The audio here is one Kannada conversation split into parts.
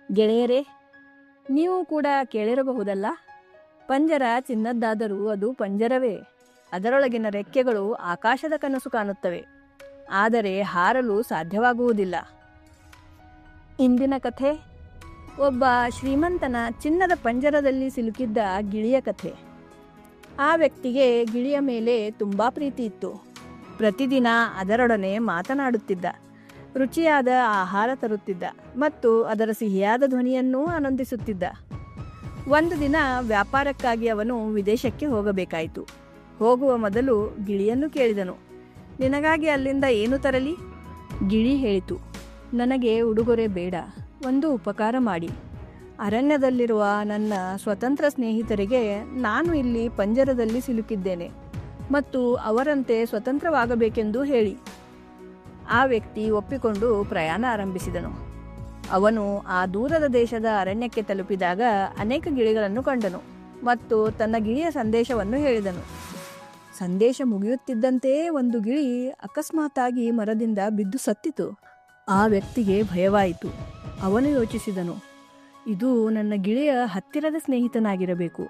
ಗೆಳೆಯರೇ, ನೀವು ಕೂಡ ಕೇಳಿರಬಹುದಲ್ಲ, ಪಂಜರ ಚಿನ್ನದ್ದಾದರೂ ಅದು ಪಂಜರವೇ. ಅದರೊಳಗಿನ ರೆಕ್ಕೆಗಳು ಆಕಾಶದ ಕನಸು ಕಾಣುತ್ತವೆ, ಆದರೆ ಹಾರಲು ಸಾಧ್ಯವಾಗುವುದಿಲ್ಲ. ಇಂದಿನ ಕಥೆ ಒಬ್ಬ ಶ್ರೀಮಂತನ ಚಿನ್ನದ ಪಂಜರದಲ್ಲಿ ಸಿಲುಕಿದ್ದ ಗಿಳಿಯ ಕಥೆ. ಆ ವ್ಯಕ್ತಿಗೆ ಗಿಳಿಯ ಮೇಲೆ ತುಂಬ ಪ್ರೀತಿ ಇತ್ತು. ಪ್ರತಿದಿನ ಅದರೊಡನೆ ಮಾತನಾಡುತ್ತಿದ್ದ, ರುಚಿಯಾದ ಆಹಾರ ತರುತ್ತಿದ್ದ ಮತ್ತು ಅದರ ಸಿಹಿಯಾದ ಧ್ವನಿಯನ್ನೂ ಆನಂದಿಸುತ್ತಿದ್ದ. ಒಂದು ದಿನ ವ್ಯಾಪಾರಕ್ಕಾಗಿ ಅವನು ವಿದೇಶಕ್ಕೆ ಹೋಗಬೇಕಾಯಿತು. ಹೋಗುವ ಮೊದಲು ಗಿಳಿಯನ್ನು ಕೇಳಿದನು, ನಿನಗಾಗಿ ಅಲ್ಲಿಂದ ಏನು ತರಲಿ? ಗಿಳಿ ಹೇಳಿತು, ನನಗೆ ಉಡುಗೊರೆ ಬೇಡ, ಒಂದು ಉಪಕಾರ ಮಾಡಿ. ಅರಣ್ಯದಲ್ಲಿರುವ ನನ್ನ ಸ್ವತಂತ್ರ ಸ್ನೇಹಿತರಿಗೆ ನಾನು ಇಲ್ಲಿ ಪಂಜರದಲ್ಲಿ ಸಿಲುಕಿದ್ದೇನೆ ಮತ್ತು ಅವರಂತೆ ಸ್ವತಂತ್ರವಾಗಬೇಕೆಂದು ಹೇಳಿ. ಆ ವ್ಯಕ್ತಿ ಒಪ್ಪಿಕೊಂಡು ಪ್ರಯಾಣ ಆರಂಭಿಸಿದನು. ಅವನು ಆ ದೂರದ ದೇಶದ ಅರಣ್ಯಕ್ಕೆ ತಲುಪಿದಾಗ ಅನೇಕ ಗಿಳಿಗಳನ್ನು ಕಂಡನು ಮತ್ತು ತನ್ನ ಗಿಳಿಯ ಸಂದೇಶವನ್ನು ಹೇಳಿದನು. ಸಂದೇಶ ಮುಗಿಯುತ್ತಿದ್ದಂತೆಯೇ ಒಂದು ಗಿಳಿ ಅಕಸ್ಮಾತ್ತಾಗಿ ಮರದಿಂದ ಬಿದ್ದು ಸತ್ತಿತು. ಆ ವ್ಯಕ್ತಿಗೆ ಭಯವಾಯಿತು. ಅವನು ಯೋಚಿಸಿದನು, ಇದು ನನ್ನ ಗಿಳಿಯ ಹತ್ತಿರದ ಸ್ನೇಹಿತನಾಗಿರಬೇಕು.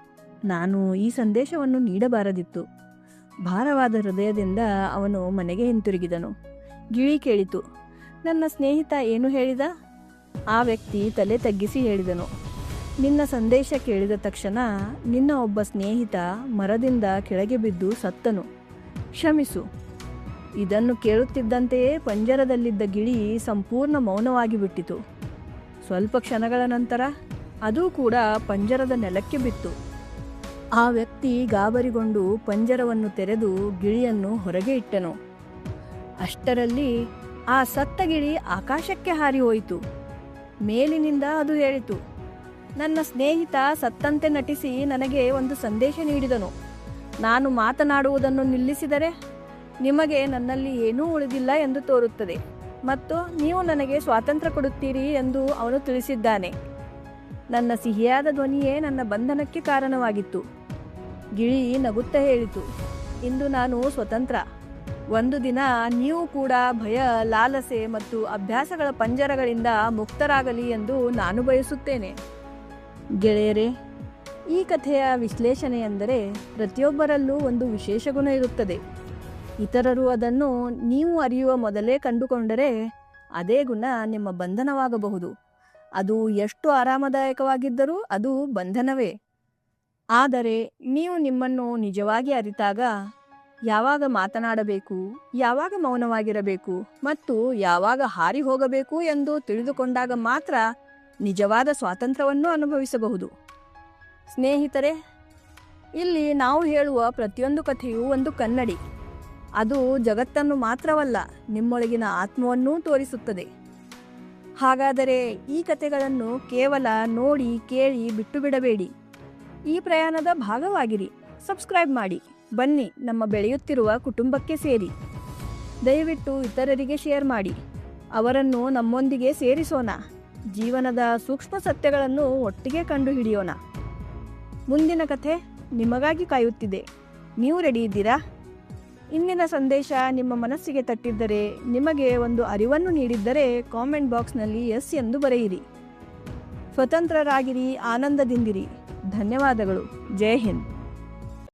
ನಾನು ಈ ಸಂದೇಶವನ್ನು ನೀಡಬಾರದಿತ್ತು. ಭಾರವಾದ ಹೃದಯದಿಂದ ಅವನು ಮನೆಗೆ ಹಿಂತಿರುಗಿದನು. ಗಿಳಿ ಕೇಳಿತು, ನನ್ನ ಸ್ನೇಹಿತ ಏನು ಹೇಳಿದ? ಆ ವ್ಯಕ್ತಿ ತಲೆ ತಗ್ಗಿಸಿ ಹೇಳಿದನು, ನಿನ್ನ ಸಂದೇಶ ಕೇಳಿದ ತಕ್ಷಣ ನಿನ್ನ ಒಬ್ಬ ಸ್ನೇಹಿತ ಮರದಿಂದ ಕೆಳಗೆ ಬಿದ್ದು ಸತ್ತನು. ಕ್ಷಮಿಸು. ಇದನ್ನು ಕೇಳುತ್ತಿದ್ದಂತೆಯೇ ಪಂಜರದಲ್ಲಿದ್ದ ಗಿಳಿ ಸಂಪೂರ್ಣ ಮೌನವಾಗಿ ಬಿಟ್ಟಿತು. ಸ್ವಲ್ಪ ಕ್ಷಣಗಳ ನಂತರ ಅದೂ ಕೂಡ ಪಂಜರದ ನೆಲಕ್ಕೆ ಬಿತ್ತು. ಆ ವ್ಯಕ್ತಿ ಗಾಬರಿಗೊಂಡು ಪಂಜರವನ್ನು ತೆರೆದು ಗಿಳಿಯನ್ನು ಹೊರಗೆ ಇಟ್ಟನು. ಅಷ್ಟರಲ್ಲಿ ಆ ಸತ್ತ ಗಿಳಿ ಆಕಾಶಕ್ಕೆ ಹಾರಿ ಹೋಯಿತು. ಮೇಲಿನಿಂದ ಅದು ಹೇಳಿತು, ನನ್ನ ಸ್ನೇಹಿತ ಸತ್ತಂತೆ ನಟಿಸಿ ನನಗೆ ಒಂದು ಸಂದೇಶ ನೀಡಿದನು. ನಾನು ಮಾತನಾಡುವುದನ್ನು ನಿಲ್ಲಿಸಿದರೆ ನಿಮಗೆ ನನ್ನಲ್ಲಿ ಏನೂ ಉಳಿದಿಲ್ಲ ಎಂದು ತೋರುತ್ತದೆ ಮತ್ತು ನೀವು ನನಗೆ ಸ್ವಾತಂತ್ರ್ಯ ಕೊಡುತ್ತೀರಿ ಎಂದು ಅವನು ತಿಳಿಸಿದ್ದಾನೆ. ನನ್ನ ಸಿಹಿಯಾದ ಧ್ವನಿಯೇ ನನ್ನ ಬಂಧನಕ್ಕೆ ಕಾರಣವಾಗಿತ್ತು. ಗಿಳಿ ನಗುತ್ತಾ ಹೇಳಿತು, ಇಂದು ನಾನು ಸ್ವತಂತ್ರ. ಒಂದು ದಿನ ನೀವು ಕೂಡ ಭಯ, ಲಾಲಸೆ ಮತ್ತು ಅಭ್ಯಾಸಗಳ ಪಂಜರಗಳಿಂದ ಮುಕ್ತರಾಗಲಿ ಎಂದು ನಾನು ಬಯಸುತ್ತೇನೆ. ಗೆಳೆಯರೇ, ಈ ಕಥೆಯ ವಿಶ್ಲೇಷಣೆ ಎಂದರೆ ಪ್ರತಿಯೊಬ್ಬರಲ್ಲೂ ಒಂದು ವಿಶೇಷ ಗುಣ ಇರುತ್ತದೆ. ಇತರರು ಅದನ್ನು ನೀವು ಅರಿಯುವ ಮೊದಲೇ ಕಂಡುಕೊಂಡರೆ ಅದೇ ಗುಣ ನಿಮ್ಮ ಬಂಧನವಾಗಬಹುದು. ಅದು ಎಷ್ಟು ಆರಾಮದಾಯಕವಾಗಿದ್ದರೂ ಅದು ಬಂಧನವೇ. ಆದರೆ ನೀವು ನಿಮ್ಮನ್ನು ನಿಜವಾಗಿ ಅರಿತಾಗ, ಯಾವಾಗ ಮಾತನಾಡಬೇಕು, ಯಾವಾಗ ಮೌನವಾಗಿರಬೇಕು ಮತ್ತು ಯಾವಾಗ ಹಾರಿ ಹೋಗಬೇಕು ಎಂದು ತಿಳಿದುಕೊಂಡಾಗ ಮಾತ್ರ ನಿಜವಾದ ಸ್ವಾತಂತ್ರ್ಯವನ್ನು ಅನುಭವಿಸಬಹುದು. ಸ್ನೇಹಿತರೆ, ಇಲ್ಲಿ ನಾವು ಹೇಳುವ ಪ್ರತಿಯೊಂದು ಕಥೆಯೂ ಒಂದು ಕನ್ನಡಿ. ಅದು ಜಗತ್ತನ್ನು ಮಾತ್ರವಲ್ಲ, ನಿಮ್ಮೊಳಗಿನ ಆತ್ಮವನ್ನೂ ತೋರಿಸುತ್ತದೆ. ಹಾಗಾದರೆ ಈ ಕಥೆಗಳನ್ನು ಕೇವಲ ನೋಡಿ ಕೇಳಿ ಬಿಟ್ಟು ಬಿಡಬೇಡಿ. ಈ ಪ್ರಯಾಣದ ಭಾಗವಾಗಿರಿ. ಸಬ್ಸ್ಕ್ರೈಬ್ ಮಾಡಿ. ಬನ್ನಿ, ನಮ್ಮ ಬೆಳೆಯುತ್ತಿರುವ ಕುಟುಂಬಕ್ಕೆ ಸೇರಿ. ದಯವಿಟ್ಟು ಇತರರಿಗೆ ಶೇರ್ ಮಾಡಿ. ಅವರನ್ನು ನಮ್ಮೊಂದಿಗೆ ಸೇರಿಸೋಣ. ಜೀವನದ ಸೂಕ್ಷ್ಮ ಸತ್ಯಗಳನ್ನು ಒಟ್ಟಿಗೆ ಕಂಡುಹಿಡಿಯೋಣ. ಮುಂದಿನ ಕಥೆ ನಿಮಗಾಗಿ ಕಾಯುತ್ತಿದೆ. ನೀವು ರೆಡಿ ಇದ್ದೀರಾ? ಇಂದಿನ ಸಂದೇಶ ನಿಮ್ಮ ಮನಸ್ಸಿಗೆ ತಟ್ಟಿದ್ದರೆ, ನಿಮಗೆ ಒಂದು ಅರಿವನ್ನು ನೀಡಿದ್ದರೆ ಕಾಮೆಂಟ್ ಬಾಕ್ಸ್ನಲ್ಲಿ ಎಸ್ ಎಂದು ಬರೆಯಿರಿ. ಸ್ವತಂತ್ರರಾಗಿರಿ, ಆನಂದದಿಂದಿರಿ. ಧನ್ಯವಾದಗಳು. ಜೈ ಹಿಂದ್.